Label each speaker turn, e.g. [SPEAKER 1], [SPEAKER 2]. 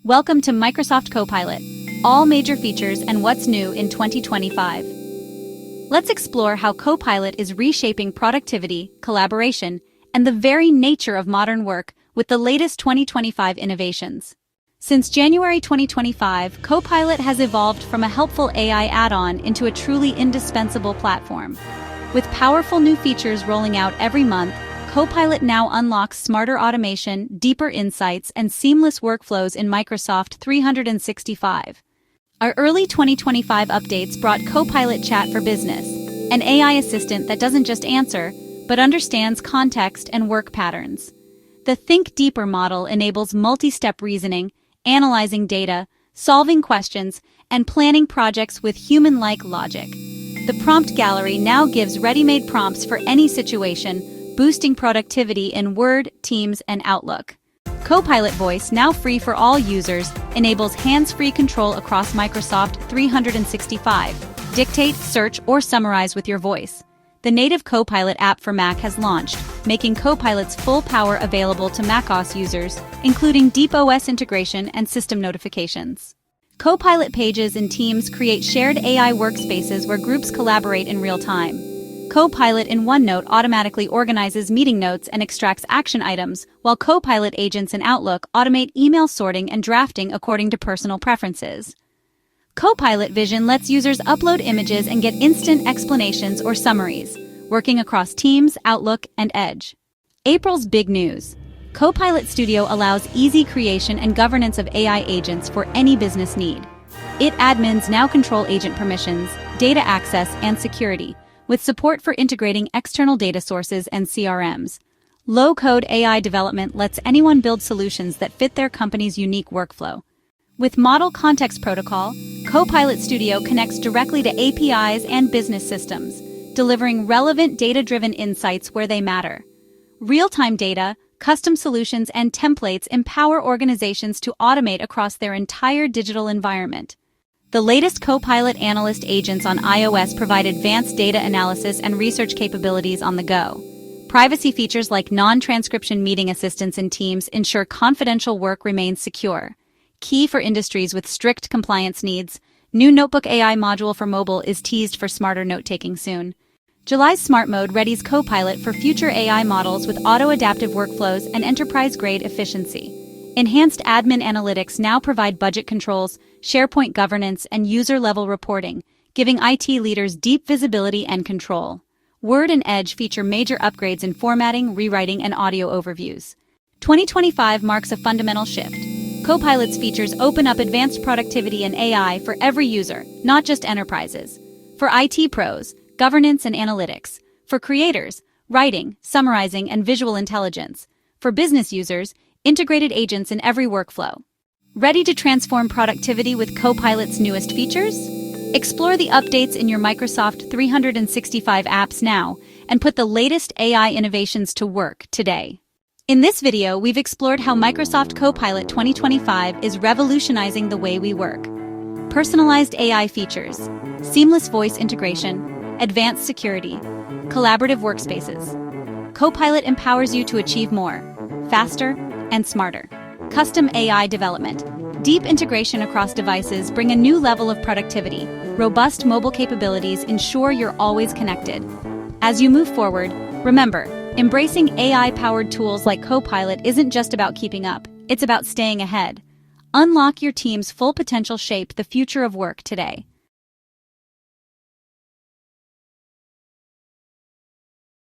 [SPEAKER 1] Welcome to Microsoft Copilot, all major features and what's new in 2025. Let's explore how Copilot is reshaping productivity, collaboration, and the very nature of modern work with the latest 2025 innovations. Since January 2025, Copilot has evolved from a helpful AI add-on into a truly indispensable platform. With powerful new features rolling out every month, Copilot now unlocks smarter automation, deeper insights, and seamless workflows in Microsoft 365. Our early 2025 updates brought Copilot Chat for Business, an AI assistant that doesn't just answer, but understands context and work patterns. The Think Deeper model enables multi-step reasoning, analyzing data, solving questions, and planning projects with human-like logic. The prompt gallery now gives ready-made prompts for any situation, boosting productivity in Word, Teams, and Outlook. Copilot Voice, now free for all users, enables hands-free control across Microsoft 365. Dictate, search, or summarize with your voice. The native Copilot app for Mac has launched, making Copilot's full power available to macOS users, including deep OS integration and system notifications. Copilot Pages in Teams create shared AI workspaces where groups collaborate in real time. Copilot in OneNote automatically organizes meeting notes and extracts action items, while Copilot agents in Outlook automate email sorting and drafting according to personal preferences. Copilot Vision lets users upload images and get instant explanations or summaries, working across Teams, Outlook, and Edge. April's big news. Copilot Studio allows easy creation and governance of AI agents for any business need. Admins now control agent permissions, data access, and security, with support for integrating external data sources and CRMs. Low-code AI development lets anyone build solutions that fit their company's unique workflow. With Model Context Protocol, Copilot Studio connects directly to APIs and business systems, delivering relevant data-driven insights where they matter. Real-time data, custom solutions, and templates empower organizations to automate across their entire digital environment. The latest Copilot Analyst agents on iOS provide advanced data analysis and research capabilities on the go. Privacy features like non-transcription meeting assistants in Teams ensure confidential work remains secure. Key for industries with strict compliance needs, new Notebook AI module for mobile is teased for smarter note-taking soon. July's Smart Mode readies Copilot for future AI models with auto-adaptive workflows and enterprise-grade efficiency. Enhanced admin analytics now provide budget controls, SharePoint governance, and user-level reporting, giving IT leaders deep visibility and control. Word and Edge feature major upgrades in formatting, rewriting, and audio overviews. 2025 marks a fundamental shift. Copilot's features open up advanced productivity and AI for every user, not just enterprises. For IT pros, governance and analytics. For creators, writing, summarizing, and visual intelligence. For business users, integrated agents in every workflow. Ready to transform productivity with Copilot's newest features? Explore the updates in your Microsoft 365 apps now and put the latest AI innovations to work today. In this video, we've explored how Microsoft Copilot 2025 is revolutionizing the way we work. Personalized AI features, seamless voice integration, advanced security, collaborative workspaces. Copilot empowers you to achieve more, faster, and smarter. Custom AI development. Deep integration across devices bring a new level of productivity. Robust mobile capabilities ensure you're always connected. As you move forward, remember, embracing AI-powered tools like Copilot isn't just about keeping up, it's about staying ahead. Unlock your team's full potential, shape the future of work today.